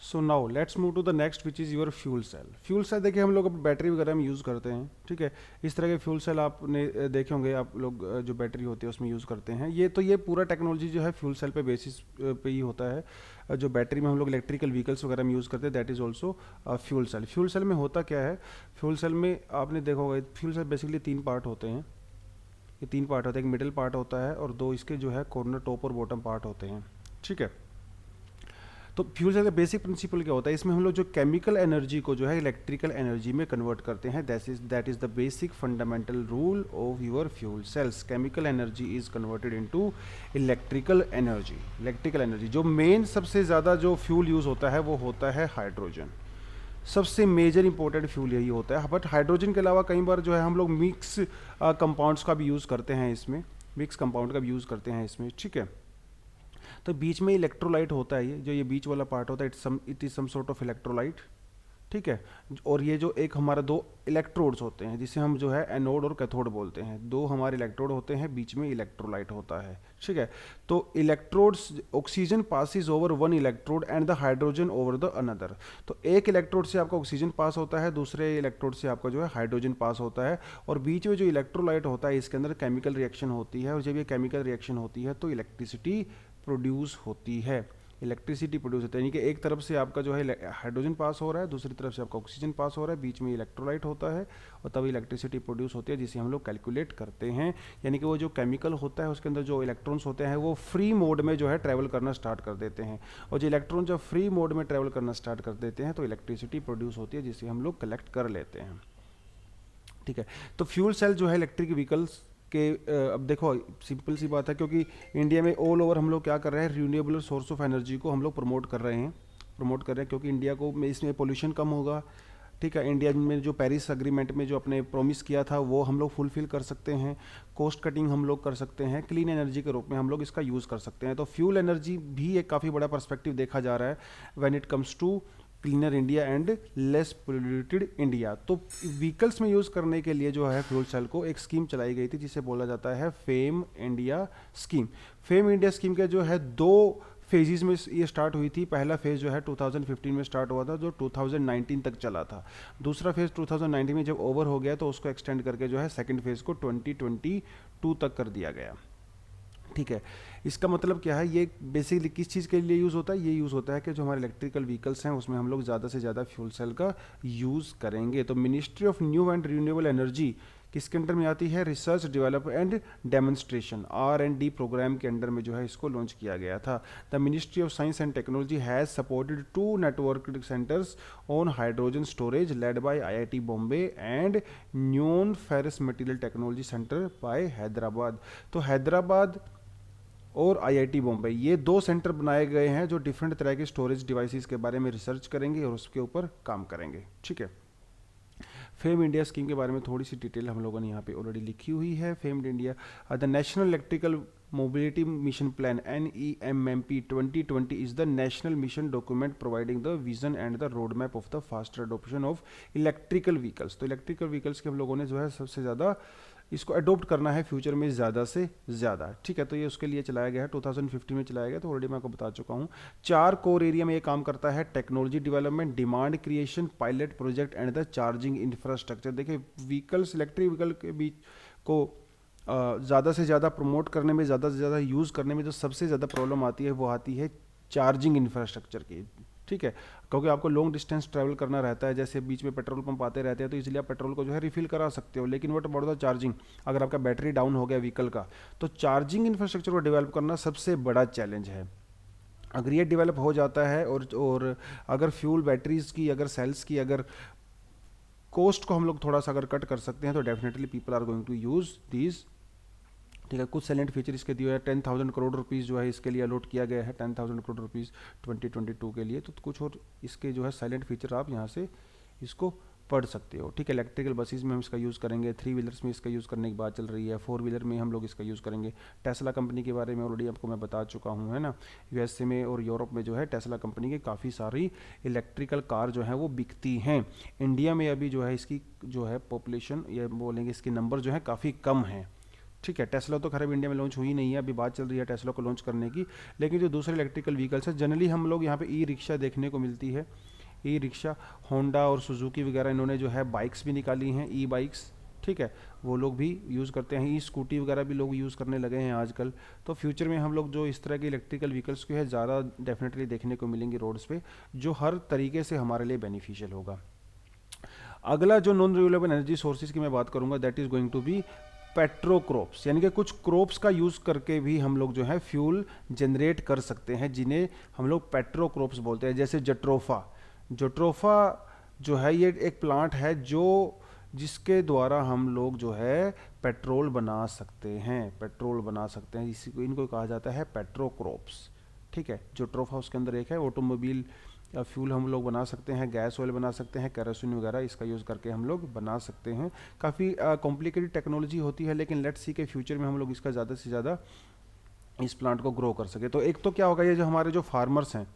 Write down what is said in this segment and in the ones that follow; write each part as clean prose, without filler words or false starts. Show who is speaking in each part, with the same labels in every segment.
Speaker 1: So now let's move to the next which is your fuel cell. Fuel cell देखिए हम लोग battery वगैरह में यूज़ करते हैं, ठीक है। इस तरह के फ्यूल सेल आपने देखे होंगे, आप लोग जो बैटरी होती है उसमें यूज़ करते हैं। ये पूरा टेक्नोलॉजी जो है फ्यूल सेल पे बेसिस पे ही होता है। जो बैटरी में हम लोग इलेक्ट्रिकल व्हीकल्स वगैरह में यूज़ करते हैं, that is also fuel cell. Fuel cell में होता क्या है, फ्यूल सेल में आपने देखा होगा, फ्यूल सेल बेसिकली तीन पार्ट होते हैं। ये तीन पार्ट होते हैं, एक मिडिल पार्ट होता है और दो इसके जो है कॉर्नर, टॉप और बॉटम पार्ट होते हैं, ठीक है। तो फ्यूल सेल का बेसिक प्रिंसिपल क्या होता है, इसमें हम लोग जो केमिकल एनर्जी को जो है इलेक्ट्रिकल एनर्जी में कन्वर्ट करते हैं। That is the basic fundamental rule of your fuel cells. Chemical energy is converted into electrical energy. Electrical energy जो मेन सबसे ज़्यादा जो फ्यूल यूज़ होता है वो होता है हाइड्रोजन। सबसे मेजर इंपॉर्टेंट फ्यूल यही होता है। बट हाइड्रोजन के अलावा कई बार जो है हम लोग मिक्स कंपाउंड्स का भी यूज़ करते हैं इसमें, मिक्स कंपाउंड का भी यूज़ करते हैं इसमें, ठीक है। तो बीच में इलेक्ट्रोलाइट होता है, ये जो ये बीच वाला पार्ट होता है, it is some sort of electrolyte, ठीक है। और ये जो एक हमारा दो इलेक्ट्रोड्स होते हैं जिसे हम जो है एनोड और कैथोड बोलते हैं, दो हमारे इलेक्ट्रोड होते हैं, बीच में इलेक्ट्रोलाइट होता है, ठीक है। तो electrodes, oxygen passes over one electrode and the hydrogen over the another. तो एक इलेक्ट्रोड से आपका ऑक्सीजन पास होता है, दूसरे इलेक्ट्रोड से आपका जो है हाइड्रोजन पास होता है, और बीच में जो इलेक्ट्रोलाइट होता है इसके अंदर केमिकल रिएक्शन होती है, और जब ये केमिकल रिएक्शन होती है तो इलेक्ट्रिसिटी प्रोड्यूस होती है। इलेक्ट्रिसिटी प्रोड्यूस होता है, यानी कि एक तरफ से आपका जो है हाइड्रोजन पास हो रहा है, दूसरी तरफ से आपका ऑक्सीजन पास हो रहा है, बीच में इलेक्ट्रोलाइट होता है, और तब इलेक्ट्रिसिटी प्रोड्यूस होती है, जिसे हम लोग कैलकुलेट करते हैं। यानी कि वो जो केमिकल होता है उसके अंदर जो इलेक्ट्रॉन्स होते हैं वो फ्री मोड में जो है ट्रैवल करना स्टार्ट कर देते हैं, और जो इलेक्ट्रॉन जब फ्री मोड में ट्रैवल करना स्टार्ट कर देते हैं तो इलेक्ट्रिसिटी प्रोड्यूस होती है, जिसे हम लोग कलेक्ट कर लेते हैं, ठीक है। तो फ्यूल सेल जो है इलेक्ट्रिक व्हीकल्स के अब देखो सिंपल सी बात है, क्योंकि इंडिया में ऑल ओवर हम लोग क्या कर रहे हैं, रिन्यूएबल सोर्स ऑफ एनर्जी को हम लोग प्रमोट कर रहे हैं, क्योंकि इंडिया को में इसमें पोल्यूशन कम होगा, ठीक है। इंडिया में जो पेरिस अग्रीमेंट में जो अपने प्रॉमिस किया था वो हम लोग फुलफिल कर सकते हैं, कॉस्ट कटिंग हम लोग कर सकते हैं, क्लीन एनर्जी के रूप में हम लोग इसका यूज़ कर सकते हैं। तो फ्यूल एनर्जी भी एक काफ़ी बड़ा पर्सपेक्टिव देखा जा रहा है when it comes to cleaner India and less polluted India. तो व्हीकल्स में यूज़ करने के लिए जो है फ्यूल सेल को एक स्कीम चलाई गई थी जिसे बोला जाता है fame India scheme. Fame India scheme के जो है दो फेजेस में ये स्टार्ट हुई थी। पहला फेज़ जो है 2015 में स्टार्ट हुआ था, जो 2019 तक चला था। दूसरा फेज़ 2019 में जब ओवर हो गया तो उसको एक्सटेंड करके जो है सेकंड फेज़ को 2022 तक कर दिया गया, ठीक है। इसका मतलब क्या है, ये बेसिकली किस चीज़ के लिए यूज़ होता है, ये यूज़ होता है कि जो हमारे इलेक्ट्रिकल व्हीकल्स हैं उसमें हम लोग ज़्यादा से ज़्यादा फ्यूल सेल का यूज़ करेंगे। तो ministry of new and renewable energy किसके अंडर में आती है, research develop and demonstration R&D programme के अंडर में जो है इसको लॉन्च किया गया था। The ministry of science and technology has supported 2 network centres on hydrogen storage led by IIT Bombay and non ferrous material technology centre by Hyderabad. तो हैदराबाद और IIT बॉम्बे, ये दो सेंटर बनाए गए हैं जो डिफरेंट तरह के स्टोरेज डिवाइसेस के बारे में रिसर्च करेंगे और उसके ऊपर काम करेंगे, ठीक है। फेम इंडिया स्कीम के बारे में थोड़ी सी डिटेल हम लोगों ने यहाँ पे ऑलरेडी लिखी हुई है। Famed India the national electrical mobility mission plan NEMMP 2020 is the national mission document providing the vision and the road map of the faster adoption of electrical vehicles. तो इलेक्ट्रिकल व्हीकल्स के हम लोगों ने जो है सबसे ज़्यादा इसको अडोप्ट करना है फ्यूचर में ज़्यादा से ज़्यादा, ठीक है। तो ये उसके लिए चलाया गया है, 2015 में चलाया गया, तो ऑलरेडी मैं आपको बता चुका हूँ। 4 कोर एरिया में ये काम करता है, technology development, demand creation, pilot project and the charging infrastructure. देखिए व्हीकल्स, इलेक्ट्रिक व्हीकल के बीच को ज़्यादा से ज़्यादा प्रमोट करने में, ज़्यादा से ज़्यादा यूज़ करने में जो सबसे ज़्यादा प्रॉब्लम आती है वो आती है चार्जिंग इंफ्रास्ट्रक्चर की, ठीक है। क्योंकि आपको लॉन्ग डिस्टेंस ट्रैवल करना रहता है, जैसे बीच में पेट्रोल पंप आते रहते हैं तो इसलिए आप पेट्रोल को जो है रिफिल करा सकते हो, लेकिन व्हाट अबाउट द चार्जिंग, अगर आपका बैटरी डाउन हो गया व्हीकल का, तो चार्जिंग इंफ्रास्ट्रक्चर को डेवलप करना सबसे बड़ा चैलेंज है। अगर ये डेवलप हो जाता है और अगर फ्यूल बैटरीज की, अगर सेल्स की, अगर कॉस्ट को हम लोग थोड़ा सा अगर कट कर सकते हैं तो definitely people are going to use these, ठीक है। कुछ साइलेंट फीचर इसके दिए हैं, 10,000 करोड़ रुपीज़ जो है इसके लिए अलॉट किया गया है, 10,000 करोड़ रुपीज़ 2022 के लिए। तो कुछ और इसके जो है साइलेंट फीचर आप यहाँ से इसको पढ़ सकते हो, ठीक है। इलेक्ट्रिकल बसेस में हम इसका यूज़ करेंगे, 3 व्हीलर्स में इसका यूज़ करने की बात चल रही है, 4 व्हीलर में हम लोग इसका यूज़ करेंगे। टेस्ला कंपनी के बारे में ऑलरेडी आपको मैं बता चुका हूँ, है ना। USA में और यूरोप में जो है टेस्ला कंपनी की काफ़ी सारी इलेक्ट्रिकल कार जो है वो बिकती हैं। इंडिया में अभी जो है इसकी जो है पॉपुलेशन, या बोलेंगे इसके नंबर जो है काफ़ी कम है, ठीक है। टेस्ला तो खैर अभी इंडिया में लॉन्च हुई नहीं है, अभी बात चल रही है टेस्ला को लॉन्च करने की। लेकिन जो दूसरे इलेक्ट्रिकल व्हीकल्स है, जनरली हम लोग यहाँ पे ई रिक्शा देखने को मिलती है। ई रिक्शा, होंडा और सुजुकी वगैरह इन्होंने जो है बाइक्स भी निकाली हैं, ई बाइक्स, ठीक है, वो लोग भी यूज़ करते हैं। ई स्कूटी वगैरह भी लोग यूज़ करने लगे हैं आजकल। तो फ्यूचर में हम लोग जो इस तरह के इलेक्ट्रिकल व्हीकल्स को है ज़्यादा डेफिनेटली देखने को मिलेंगे रोड्स पे, जो हर तरीके से हमारे लिए बेनिफिशियल होगा। अगला जो नॉन रिन्यूएबल एनर्जी सोर्सेज की मैं बात करूंगा, that is going to be petrocrops, यानी कि कुछ क्रोप्स का यूज़ करके भी हम लोग जो है फ्यूल जनरेट कर सकते हैं, जिन्हें हम लोग पेट्रोक्रोप्स बोलते हैं। जैसे जट्रोफा, जट्रोफा जो है ये एक प्लांट है जो जिसके द्वारा हम लोग जो है पेट्रोल बना सकते हैं, पेट्रोल बना सकते हैं, इसी को इनको कहा जाता है पेट्रोक्रोप्स, ठीक है। जट्रोफा उसके अंदर एक है। ऑटोमोबाइल फ्यूल हम लोग बना सकते हैं, गैस ऑयल बना सकते हैं, केरोसिन वगैरह इसका यूज़ करके हम लोग बना सकते हैं। काफ़ी कॉम्प्लिकेटेड टेक्नोलॉजी होती है, लेकिन लेट्स सी के फ्यूचर में हम लोग इसका ज़्यादा से ज़्यादा इस प्लांट को ग्रो कर सके। तो एक तो क्या होगा, ये जो हमारे जो फार्मर्स हैं,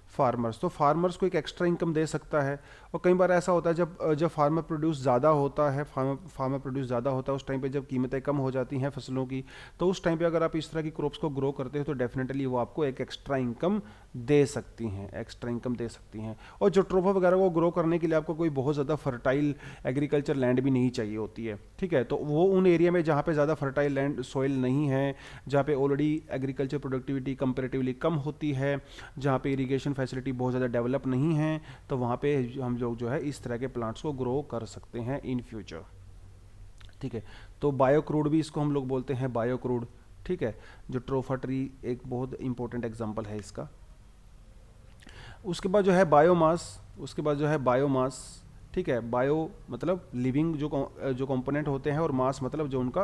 Speaker 1: फार्मर्स, तो फार्मर्स को एक एक्स्ट्रा इनकम दे सकता है। और कई बार ऐसा होता है जब फार्मर प्रोड्यूस ज़्यादा होता है, फार्मर प्रोड्यूस ज़्यादा होता है, उस टाइम पे जब कीमतें कम हो जाती हैं फसलों की, तो उस टाइम पे अगर आप इस तरह की क्रॉप्स को ग्रो करते हो तो डेफिनेटली वो आपको एक एक्स्ट्रा इनकम दे सकती हैं, एक्स्ट्रा इनकम दे सकती हैं। और जो ट्रोफा वगैरह को ग्रो करने के लिए आपको कोई बहुत ज़्यादा फर्टाइल एग्रीकल्चर लैंड भी नहीं चाहिए होती है, ठीक है। तो वो उन एरिया में जहाँ पे ज़्यादा फर्टाइल लैंड सॉइल नहीं है, जहाँ पे ऑलरेडी एग्रीकल्चर प्रोडक्टिविटी कंपेरेटिवली कम होती है, जहाँ पे इरिगेशन फैसिलिटी बहुत ज़्यादा डेवलप नहीं है, तो वहाँ पे हम लोग जो है इस तरह के प्लांट्स को ग्रो कर सकते हैं इन फ्यूचर, ठीक है। तो बायोक्रूड भी इसको हम लोग बोलते हैं, बायोक्रूड, ठीक है। जो ट्रोफा ट्री एक बहुत इंपॉर्टेंट एग्जांपल है इसका। उसके बाद जो है बायोमास, उसके बाद जो है बायोमास, ठीक है। बायो मतलब लिविंग जो कंपोनेंट होते हैं, और मास मतलब जो उनका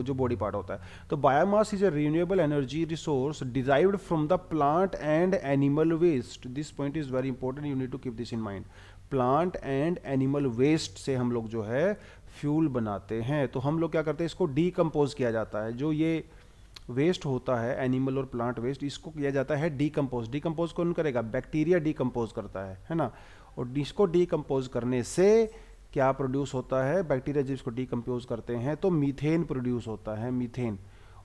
Speaker 1: जो बॉडी पार्ट होता है। तो biomass is a renewable energy resource derived from the plant and animal waste. This point is very important, you need to keep this in mind. Plant and animal waste से हम लोग जो है fuel बनाते हैं। तो हम लोग क्या करते हैं, इसको डीकम्पोज किया जाता है। जो ये वेस्ट होता है एनिमल और प्लांट वेस्ट, इसको किया जाता है डीकम्पोज। डीकम्पोज कौन करेगा, बैक्टीरिया डीकम्पोज करता है ना। और इसको डीकम्पोज करने से क्या प्रोड्यूस होता है, बैक्टीरिया जब इसको डीकम्पोज करते हैं तो मीथेन प्रोड्यूस होता है, मीथेन।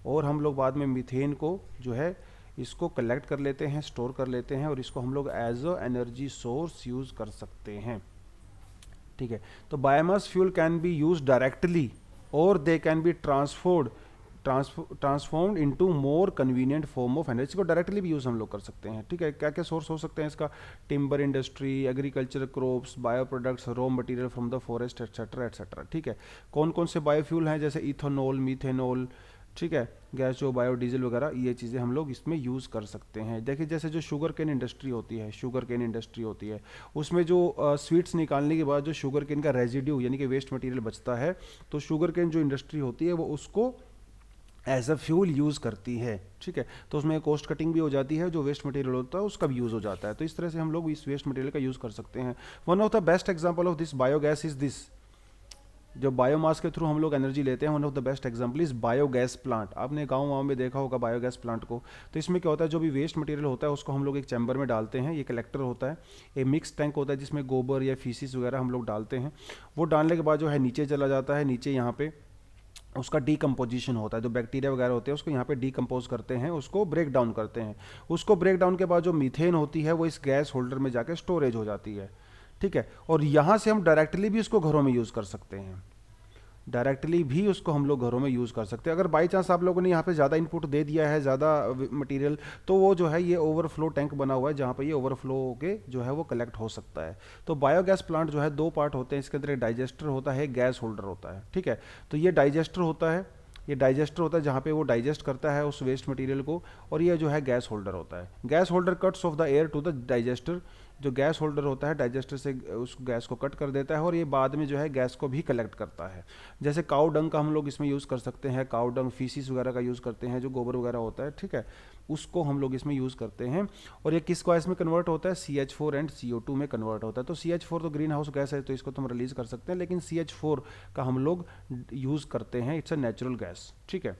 Speaker 1: और हम लोग बाद में मीथेन को जो है इसको कलेक्ट कर लेते हैं, स्टोर कर लेते हैं, और इसको हम लोग as a energy source use कर सकते हैं, ठीक है। तो biomass fuel can be use directly और they can be transformed into more convenient form of energy. को डायरेक्टली भी यूज़ हम लोग कर सकते हैं, ठीक है। क्या क्या सोर्स हो सकते हैं इसका, timber industry, agriculture crops, bio products, raw material from the forest, etcetera etcetera, ठीक है। कौन कौन से बायोफ्यूल हैं, जैसे इथेनॉल, मीथेनॉल, ठीक है, गैस जो बायोडीजल वगैरह, ये चीज़ें हम लोग इसमें यूज़ कर सकते हैं। देखिए जैसे जो शुगर केन इंडस्ट्री होती है, शुगर केन इंडस्ट्री होती है, उसमें जो स्वीट्स निकालने के बाद जो शुगर केन का रेजिड्यू यानी कि वेस्ट मटेरियल बचता है, तो शुगर केन जो इंडस्ट्री होती है वो उसको एज अ फ्यूल यूज़ करती है, ठीक है। तो उसमें कॉस्ट कटिंग भी हो जाती है, जो वेस्ट मटेरियल होता है उसका भी यूज़ हो जाता है। तो इस तरह से हम लोग इस वेस्ट मटेरियल का यूज़ कर सकते हैं। One of the best example of this biogas is this, जो बायोमास के थ्रू हम लोग एनर्जी लेते हैं, one of the best example is biogas plant. आपने गाँव में देखा होगा बायोगैस प्लांट को। तो इसमें क्या होता है, जो भी वेस्ट मटेरियल होता है उसको हम लोग एक चैम्बर में डालते हैं, ये कलेक्टर होता है, एक मिक्स टैंक होता है जिसमें गोबर या फीसिस वगैरह हम लोग डालते हैं। वो डालने के बाद जो है नीचे चला जाता है, नीचे यहाँ पे उसका डीकम्पोजिशन होता है, जो बैक्टीरिया वगैरह होते हैं उसको यहाँ पे डीकम्पोज करते हैं, उसको ब्रेक डाउन करते हैं। उसको ब्रेक डाउन के बाद जो मीथेन होती है वो इस गैस होल्डर में जाके स्टोरेज हो जाती है, ठीक है। और यहाँ से हम डायरेक्टली भी उसको घरों में यूज़ कर सकते हैं, डायरेक्टली भी उसको हम लोग घरों में यूज़ कर सकते हैं। अगर बाई चांस आप लोगों ने यहाँ पे ज़्यादा इनपुट दे दिया है, ज़्यादा मटेरियल, तो वो जो है ये ओवरफ्लो टैंक बना हुआ है जहाँ पे ये ओवरफ्लो होके जो है वो कलेक्ट हो सकता है। तो बायोगैस प्लांट जो है दो पार्ट होते हैं, इसके अंदर एक डाइजेस्टर होता है, एक गैस होल्डर होता है, ठीक है। तो ये डाइजेस्टर होता है, ये डाइजेस्टर होता है जहाँ पे वो डाइजेस्ट करता है उस वेस्ट मटेरियल को, और ये जो है गैस होल्डर होता है। Gas holder cuts off the air to the digester. जो गैस होल्डर होता है डाइजेस्टर से उस गैस को कट कर देता है, और ये बाद में जो है गैस को भी कलेक्ट करता है। जैसे काऊ डंग का हम लोग इसमें यूज़ कर सकते हैं, काऊ डंग, फीसिस वगैरह का यूज़ करते हैं, जो गोबर वगैरह होता है, ठीक है, उसको हम लोग इसमें यूज़ करते हैं। और ये किस गैस में कन्वर्ट होता है, CH4 एंड CO2 में कन्वर्ट होता है। तो CH4 तो ग्रीन हाउस गैस है, तो इसको तो हम रिलीज़ कर सकते हैं, लेकिन CH4 का हम लोग यूज़ करते हैं, इट्स अ नेचुरल गैस, ठीक है।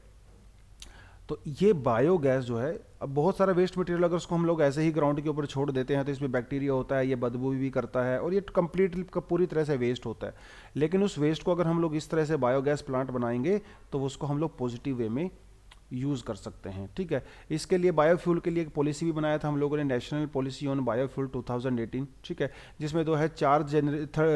Speaker 1: तो ये बायोगैस जो है, अब बहुत सारा वेस्ट मटेरियल अगर उसको हम लोग ऐसे ही ग्राउंड के ऊपर छोड़ देते हैं तो इसमें बैक्टीरिया होता है, ये बदबू भी करता है और ये कंप्लीटली पूरी तरह से वेस्ट होता है। लेकिन उस वेस्ट को अगर हम लोग इस तरह से बायोगैस प्लांट बनाएंगे तो उसको हम लोग पॉजिटिव वे में यूज़ कर सकते हैं। ठीक है, इसके लिए बायोफ्यूल के लिए एक पॉलिसी भी बनाया था हम लोगों ने, नेशनल पॉलिसी ऑन बायोफ्यूल 2018। ठीक है, जिसमें जो है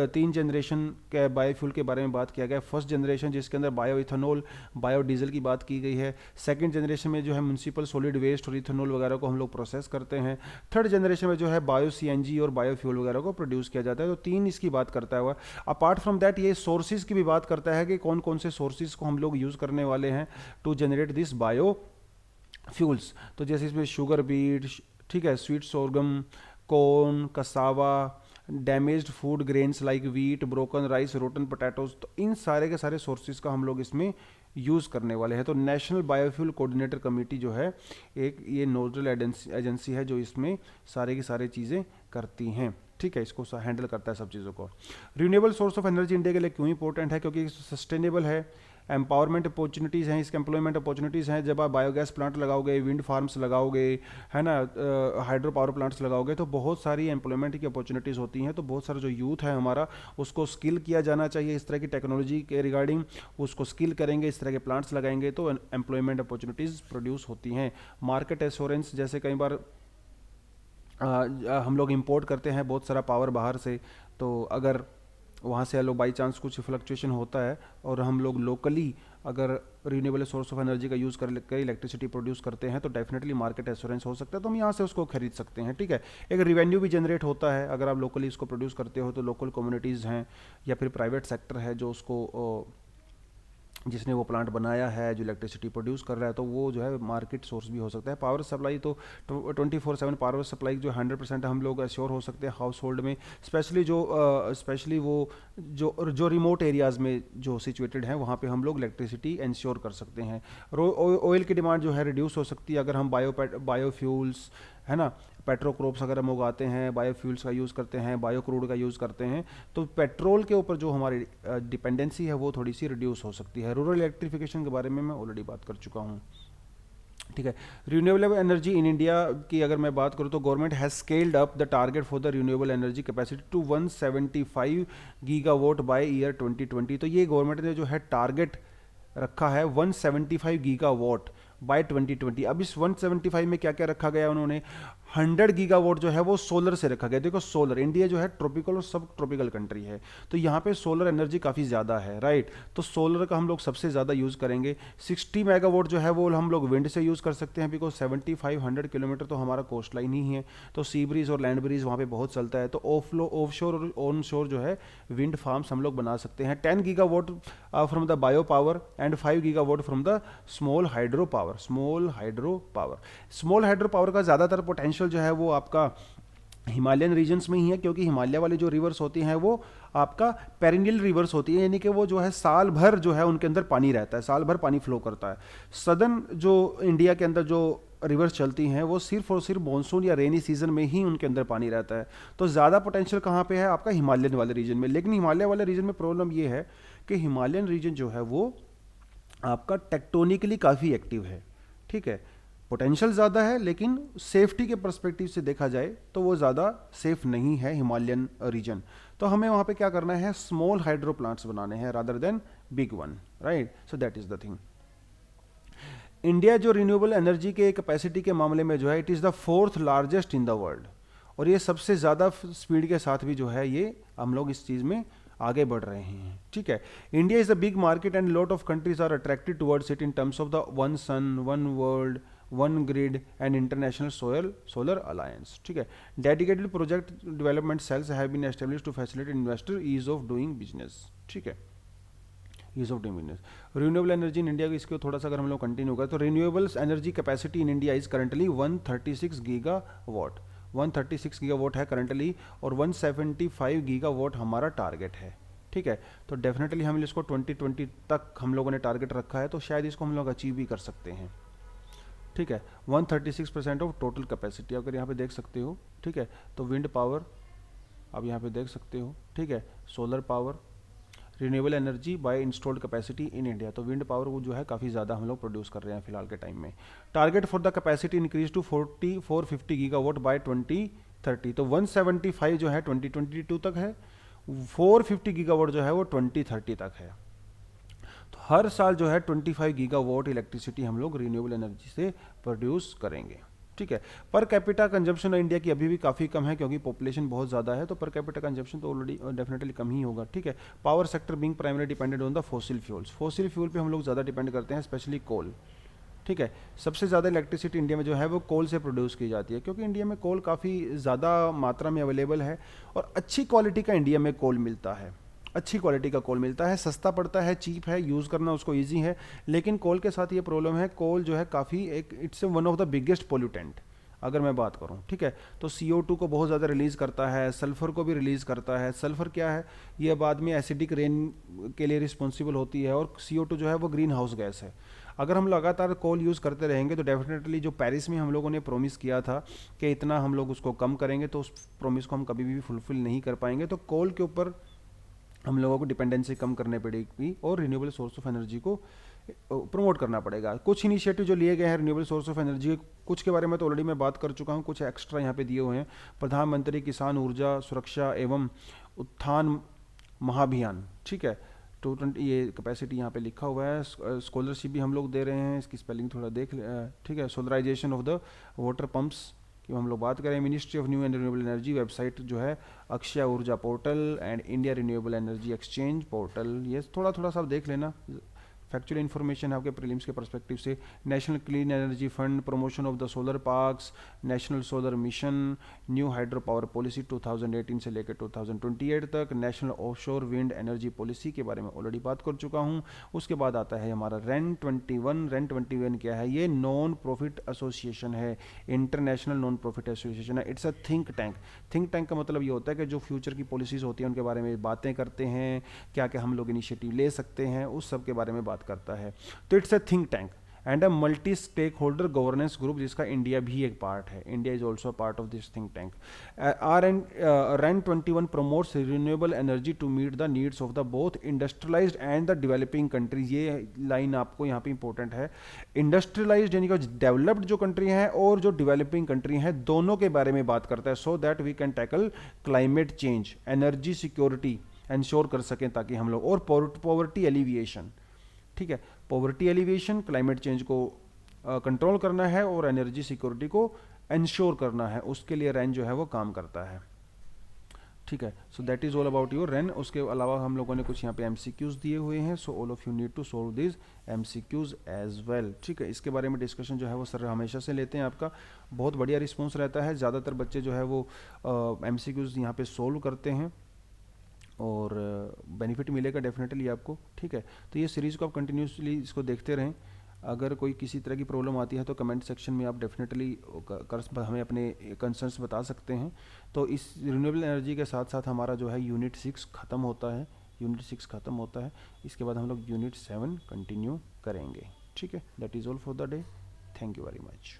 Speaker 1: तीन जनरेशन के बायोफ्यूल के बारे में बात किया गया। फर्स्ट जनरेशन जिसके अंदर बायो इथेनॉल, बायोडीजल की बात की गई है। सेकंड जनरेशन में जो है म्यूनसिपल सॉलिड वेस्ट और इथेनॉल वगैरह को हम लोग प्रोसेस करते हैं। थर्ड जनरेशन में जो है बायो सीएनजी और बायोफ्यूल वगैरह को प्रोड्यूस किया जाता है। तो तीन इसकी बात करता है। अपार्ट फ्रॉम दैट ये सोर्सेज की भी बात करता है कि कौन कौन से सोर्सेज को हम लोग यूज़ करने वाले हैं to generate this bio fuels. तो जैसे इसमें शुगर बीट, ठीक है, sweet sorghum, corn, cassava, damaged food grains like wheat, broken rice, rotten potatoes, तो इन सारे के सारे सोर्सेज का हम लोग इसमें यूज़ करने वाले हैं। तो नेशनल बायोफ्यूल कोऑर्डिनेटर कमेटी जो है एक ये नोडल एजेंसी है जो इसमें सारे की सारी चीज़ें करती हैं। ठीक है, इसको हैंडल करता है सब चीज़ों को। Renewable source of energy India के लिए क्यों इंपॉर्टेंट है? क्योंकि सस्टेनेबल है, एम्पावरमेंट अपॉर्चुनिटीज़ हैं, इसके एम्प्लॉयमेंट अपॉर्चुनिटीज़ हैं। जब आप बायोगैस प्लांट लगाओगे, विंड फार्म्स लगाओगे, है ना, हाइड्रो पावर प्लांट्स लगाओगे, तो बहुत सारी एम्प्लॉयमेंट की अपॉर्चुनिटीज़ होती हैं। तो बहुत सारा जो यूथ है हमारा उसको स्किल किया जाना चाहिए इस तरह की टेक्नोलॉजी के रिगार्डिंग। उसको स्किल करेंगे, इस तरह के प्लांट्स लगाएंगे तो एम्प्लॉयमेंट अपॉर्चुनिटीज़ प्रोड्यूस होती हैं। मार्केट एश्योरेंस, जैसे कई बार हम लोग इंपोर्ट करते हैं बहुत सारा पावर बाहर से, तो अगर वहाँ से लोग बाई चांस कुछ फ्लक्चुएशन होता है और हम लोग लोकली अगर रीन्यूएबल सोर्स ऑफ एनर्जी का यूज़ कर इलेक्ट्रिसिटी प्रोड्यूस करते हैं तो डेफिनेटली मार्केट एश्योरेंस हो सकता है, तो हम यहाँ से उसको खरीद सकते हैं। ठीक है, एक रिवेन्यू भी जनरेट होता है अगर आप लोकली इसको प्रोड्यूस करते हो। तो लोकल कम्युनिटीज़ हैं या फिर प्राइवेट सेक्टर है जो उसको जिसने वो प्लांट बनाया है, जो इलेक्ट्रिसिटी प्रोड्यूस कर रहा है, तो वो जो है मार्केट सोर्स भी हो सकता है। पावर सप्लाई तो 24/7 पावर सप्लाई जो 100% हम लोग एश्योर हो सकते हैं हाउस होल्ड में, स्पेशली वो जो रिमोट एरियाज़ में जो सिचुएटेड हैं वहाँ पे हम लोग इलेक्ट्रिसिटी इंश्योर कर सकते हैं। ऑयल की डिमांड जो है रिड्यूस हो सकती है अगर हम बायोफ्यूल्स, है ना, पेट्रोक्रोप्स अगर हम उगाते हैं, बायोफ्यूल्स का यूज़ करते हैं, बायो क्रूड का यूज़ करते हैं, तो पेट्रोल के ऊपर जो हमारी डिपेंडेंसी है वो थोड़ी सी रिड्यूस हो सकती है। रूरल इलेक्ट्रिफिकेशन के बारे में मैं ऑलरेडी बात कर चुका हूँ। ठीक है, रिन्यूएबल एनर्जी इन इंडिया की अगर मैं बात करूँ तो government has scaled up the target for the renewable energy capacity to 175 gigawatt by year 2020। तो ये गवर्नमेंट ने जो है टारगेट रखा है 175 गीगावाट बाय 2020। अब इस 175 में क्या क्या रखा गया उन्होंने, 100 गीगावाट जो है वो सोलर से रखा गया। देखो सोलर, इंडिया जो है ट्रॉपिकल और सब ट्रॉपिकल कंट्री है, तो यहाँ पे सोलर एनर्जी काफ़ी ज़्यादा है, राइट। तो सोलर का हम लोग सबसे ज़्यादा यूज़ करेंगे। 60 मेगावाट जो है वो हम लोग विंड से यूज़ कर सकते हैं, बिकॉज 7500 किलोमीटर तो हमारा कोस्ट लाइन ही है, तो सी ब्रीज और लैंड ब्रीज वहाँ पे बहुत चलता है। तो ऑफ शोर और ऑन शोर जो है विंड फार्म्स हम लोग बना सकते हैं। 10 gigawatt from the bio power and 5 gigawatt from the small hydro power. Small hydro power का ज़्यादातर पोटेंशियल जो है वो आपका हिमालयन रीजन्स में ही है, क्योंकि हिमालय वाली जो रिवर्स होती हैं वो आपका पेरिनियल रिवर्स होती है, यानी कि वो जो है साल भर जो है उनके अंदर पानी रहता है, साल भर पानी फ्लो करता है। सदर्न जो इंडिया के अंदर जो रिवर्स चलती हैं वो सिर्फ और सिर्फ मानसून या रेनी सीजन में ही उनके अंदर पानी रहता है। तो ज़्यादा पोटेंशियल कहाँ पे है आपका, हिमालयन वाले रीजन में। लेकिन हिमालय वाले रीजन में प्रॉब्लम ये है कि हिमालयन रीजन जो है वो आपका टेक्टोनिकली काफ़ी एक्टिव है। ठीक है, पोटेंशियल ज़्यादा है लेकिन सेफ्टी के पर्सपेक्टिव से देखा जाए तो वो ज़्यादा सेफ नहीं है हिमालयन रीजन। तो हमें वहाँ पे क्या करना है, स्मॉल हाइड्रो प्लांट्स बनाने हैं rather than big one, right. So that is the thing. India जो रिन्यूएबल एनर्जी के कैपेसिटी के मामले में जो है it is the 4th largest in the world, और ये सबसे ज़्यादा स्पीड के साथ भी जो है ये हम लोग इस चीज़ में आगे बढ़ रहे हैं। ठीक है, India is a big market and lot of countries are attracted towards it in terms of the one sun, one world, one grid and international solar alliance. ठीक है, dedicated project development cells have been established to facilitate investor ease of doing business. ठीक है, ease of doing business. Renewable energy in India, इसको थोड़ा सा अगर हम लोग कंटिन्यू करें तो renewable energy capacity in India is currently 136 gigawatt. 136 gigawatt है करंटली, और 175 गीगावाट हमारा टारगेट है। ठीक है, तो डेफिनेटली हम इसको 2020 तक हम लोगों ने टारगेट रखा है, तो शायद इसको हम लोग अचीव भी कर सकते हैं। ठीक है, 136% ऑफ टोटल कैपेसिटी अगर यहाँ पे देख सकते हो। ठीक है, तो विंड पावर आप यहाँ पे देख सकते हो। ठीक है, solar power, renewable energy by installed capacity in India. तो विंड पावर वो जो है काफ़ी ज़्यादा हम लोग प्रोड्यूस कर रहे हैं फिलहाल के टाइम में। Target for the capacity increase to 450 gigawatt by 2030। तो 175 जो है 2022 तक है, 450 गीगावाट जो है वो 2030 तक है। तो हर साल जो है 25 गीगावाट इलेक्ट्रिसिटी हम लोग रिन्यूएबल एनर्जी से प्रोड्यूस करेंगे, ठीक है। पर कैपिटा कंजप्शन इंडिया की अभी भी काफ़ी कम है, क्योंकि पॉपुलेशन बहुत ज़्यादा है, तो पर कैपिटा कंजप्शन तो ऑलरेडी डेफिनेटली कम ही होगा, ठीक है। Power sector being primary dependent on the fossil fuels, fossil fuel पे हम लोग ज़्यादा डिपेंड करते हैं, स्पेशली कोल, ठीक है। सबसे ज़्यादा इलेक्ट्रिसिटी इंडिया में जो है वो कोल से प्रोड्यूस की जाती है, क्योंकि इंडिया में कोल काफ़ी ज़्यादा मात्रा में अवेलेबल है और अच्छी क्वालिटी का इंडिया में कोल मिलता है, अच्छी क्वालिटी का कोल मिलता है, सस्ता पड़ता है, चीप है, यूज़ करना उसको ईजी है। लेकिन कोल के साथ ये प्रॉब्लम है, कोल जो है काफ़ी एक it's one of the biggest pollutant अगर मैं बात करूं, ठीक है। तो CO2 को बहुत ज़्यादा रिलीज़ करता है, सल्फ़र को भी रिलीज़ करता है। सल्फ़र क्या है, ये बाद में एसिडिक रेन के लिए रिस्पॉन्सिबल होती है, और CO2 जो है वो ग्रीन हाउस गैस है। अगर हम लगातार कोल यूज़ करते रहेंगे तो डेफिनेटली जो पेरिस में हम लोगों ने प्रॉमिस किया था कि इतना हम लोग उसको कम करेंगे, तो उस प्रॉमिस को हम कभी भी फुलफिल नहीं कर पाएंगे। तो कोल के ऊपर हम लोगों को डिपेंडेंसी कम करने पड़ेगी और रिन्यूएबल सोर्स ऑफ एनर्जी को प्रमोट करना पड़ेगा। कुछ इनिशिएटिव जो लिए गए हैं रिन्यूएबल सोर्स ऑफ एनर्जी, कुछ के बारे में तो ऑलरेडी मैं बात कर चुका हूँ, कुछ एक्स्ट्रा यहाँ पे दिए हुए हैं। प्रधानमंत्री किसान ऊर्जा सुरक्षा एवं उत्थान महाभियान, ठीक है। 220 ये कैपेसिटी यहाँ पे लिखा हुआ है। स्कॉलरशिप भी हम लोग दे रहे हैं, इसकी स्पेलिंग थोड़ा देख ठीक है। Solarization of the water pumps की हम लोग बात करें। Ministry of new and renewable energy website जो है Akshay Urja portal and India renewable energy exchange portal, ये थोड़ा थोड़ा सा देख लेना, फैक्चुअल इन्फॉर्मेशन है आपके प्रीलिम्स के परस्पेक्टिव से। National clean energy fund, promotion of the solar parks, national solar mission, new hydro power policy 2018 से लेकर 2028 तक, national offshore wind energy policy के बारे में ऑलरेडी बात कर चुका हूँ। उसके बाद आता है हमारा रेन 21। रेन 21 क्या है, ये नॉन प्रॉफिट एसोसिएशन है, इंटरनेशनल नॉन प्रॉफिट एसोसिएशन है। It's a think tank. Think tank का मतलब ये होता है कि जो फ्यूचर की पॉलिसीज़ होती हैं उनके बारे में बातें करते हैं, क्या क्या हम लोग इनिशिएटिव ले सकते हैं, उस सब के बारे में बात करता है। तो it's a think tank and a multi stake holder governance group, जिसका इंडिया भी एक पार्ट है। India is also part of this think tank. REN 21 promotes renewable energy to meet the needs of the both industrialized and the developing countries. ये line आपको यहाँ पे important है। Industrialised यानी कि डेवलप्ड जो कंट्री हैं और जो डेवलपिंग कंट्री हैं, दोनों के बारे में बात करता है, so that we can tackle climate change, energy security ensure कर सकें ताकि हम लोग, और पॉवर्टी एलिविएशन, ठीक है। पॉवर्टी एलिवेशन, क्लाइमेट चेंज को कंट्रोल करना है और एनर्जी सिक्योरिटी को इंश्योर करना है, उसके लिए रेन जो है वो काम करता है, ठीक है। So that is all about your rain. उसके अलावा हम लोगों ने कुछ यहाँ पे MCQs दिए हुए हैं, so all of you need to solve this MCQs as well, ठीक है। इसके बारे में डिस्कशन जो है वो सर हमेशा से लेते हैं, आपका बहुत बढ़िया रिस्पॉन्स रहता है। ज़्यादातर बच्चे जो है वो MCQs यहाँ पे सोल्व करते हैं और बेनिफिट मिलेगा डेफिनेटली आपको, ठीक है। तो ये सीरीज़ को आप कंटिन्यूसली इसको देखते रहें। अगर कोई किसी तरह की प्रॉब्लम आती है तो कमेंट सेक्शन में आप डेफिनेटली हमें अपने कंसर्न्स बता सकते हैं। तो इस रिन्यूएबल एनर्जी के साथ साथ हमारा जो है यूनिट 6 ख़त्म होता है, यूनिट 6 ख़त्म होता है। इसके बाद हम लोग यूनिट 7 कंटिन्यू करेंगे, ठीक है। That is all for the day. Thank you very much.